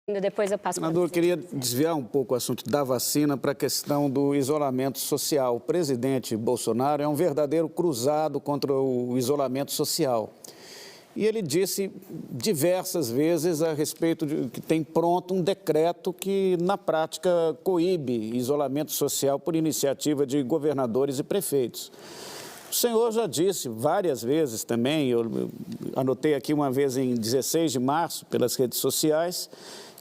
Depois eu passo para Senador, eu você. queria desviar um pouco o assunto da vacina para a questão do isolamento social. O presidente Bolsonaro é um verdadeiro cruzado contra o isolamento social. E ele disse diversas vezes a respeito de que tem pronto um decreto que, na prática, coíbe isolamento social por iniciativa de governadores e prefeitos. O senhor já disse várias vezes também, eu anotei aqui uma vez em 16 de março pelas redes sociais,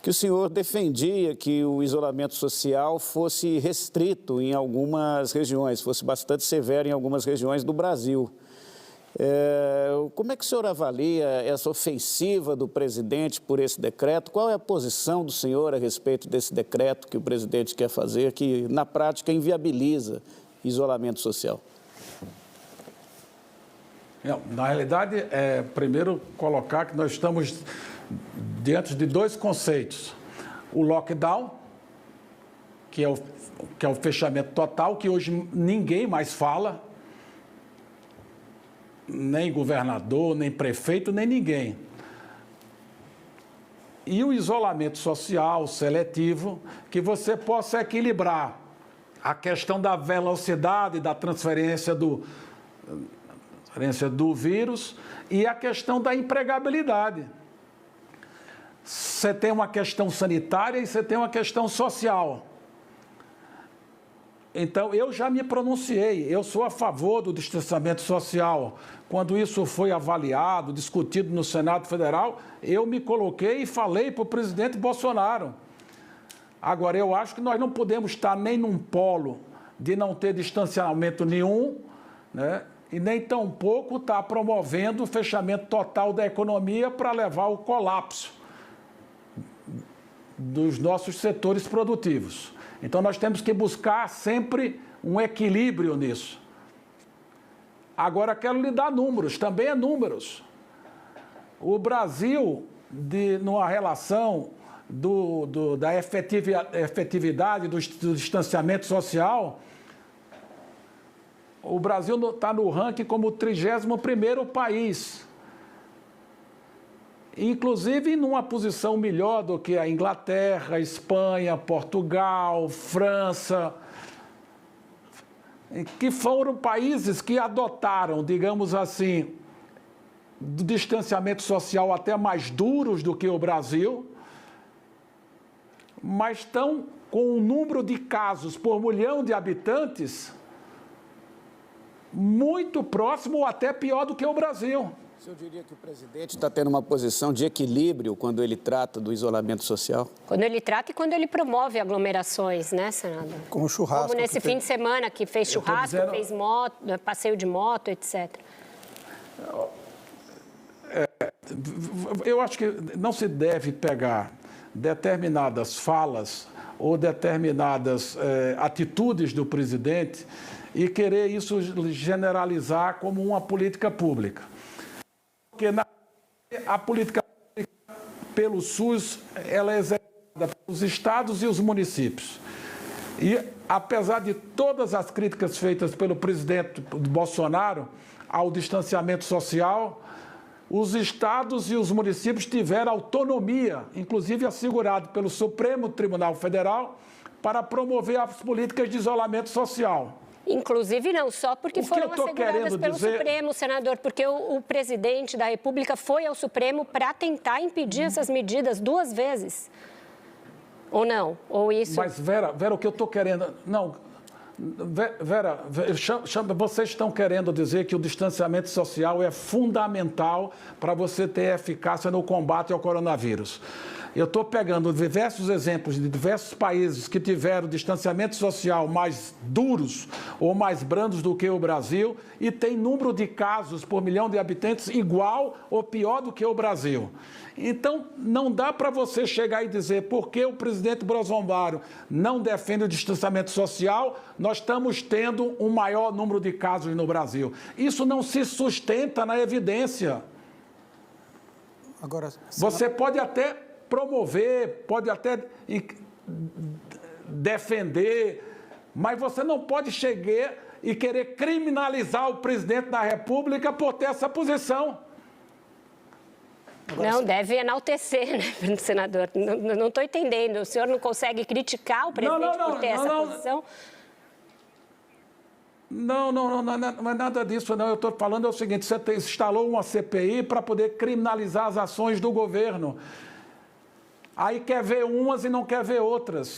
que o senhor defendia que o isolamento social fosse restrito em algumas regiões, fosse bastante severo em algumas regiões do Brasil. Como é que o senhor avalia essa ofensiva do presidente por esse decreto? Qual é a posição do senhor a respeito desse decreto que o presidente quer fazer, que na prática inviabiliza isolamento social? Na realidade, primeiro colocar que nós estamos diante de dois conceitos. O lockdown, que é o fechamento total, que hoje ninguém mais fala, nem governador, nem prefeito, nem ninguém. E o isolamento social seletivo, que você possa equilibrar a questão da velocidade da transferência do vírus e a questão da empregabilidade. Você tem uma questão sanitária e você tem uma questão social. Então, eu já me pronunciei, eu sou a favor do distanciamento social. Quando isso foi avaliado, discutido no Senado Federal, eu me coloquei e falei para o presidente Bolsonaro. Agora, eu acho que nós não podemos estar nem num polo de não ter distanciamento nenhum, né? E nem tampouco estar promovendo o fechamento total da economia para levar ao colapso dos nossos setores produtivos. Então, nós temos que buscar sempre um equilíbrio nisso. Agora, quero lhe dar números, também é números. O Brasil, numa relação da efetividade do distanciamento social, o Brasil está no ranking como o 31º país. Inclusive numa posição melhor do que a Inglaterra, Espanha, Portugal, França, que foram países que adotaram, digamos assim, do distanciamento social até mais duros do que o Brasil, mas estão com um número de casos por milhão de habitantes muito próximo ou até pior do que o Brasil. O senhor diria que o presidente está tendo uma posição de equilíbrio quando ele trata do isolamento social? Quando ele trata e quando ele promove aglomerações, né, senador? Como churrasco. Como nesse fim de semana, que fez churrasco, fez passeio de moto, etc. Eu acho que não se deve pegar determinadas falas ou determinadas atitudes do presidente e querer isso generalizar como uma política pública. Porque a política pública pelo SUS, ela é executada pelos estados e os municípios. E, apesar de todas as críticas feitas pelo presidente Bolsonaro ao distanciamento social, os estados e os municípios tiveram autonomia, inclusive assegurado pelo Supremo Tribunal Federal, para promover as políticas de isolamento social. Inclusive não só porque foram asseguradas pelo Supremo, senador, porque o presidente da República foi ao Supremo para tentar impedir essas medidas 2 vezes. Ou não? Ou isso... Mas, Vera, o que eu estou querendo... Não, Vera, vocês estão querendo dizer que o distanciamento social é fundamental para você ter eficácia no combate ao coronavírus. Eu estou pegando diversos exemplos de diversos países que tiveram distanciamento social mais duros ou mais brandos do que o Brasil e tem número de casos por milhão de habitantes igual ou pior do que o Brasil. Então, não dá para você chegar e dizer porque o presidente Bolsonaro não defende o distanciamento social, nós estamos tendo um maior número de casos no Brasil. Isso não se sustenta na evidência. Agora, você pode até promover, pode até defender, mas você não pode chegar e querer criminalizar o presidente da República por ter essa posição. Agora, não, deve enaltecer, né, senador? Não estou entendendo. O senhor não consegue criticar o presidente por ter essa posição? Não é nada disso, não. Eu estou falando o seguinte, você instalou uma CPI para poder criminalizar as ações do governo. Aí quer ver umas e não quer ver outras.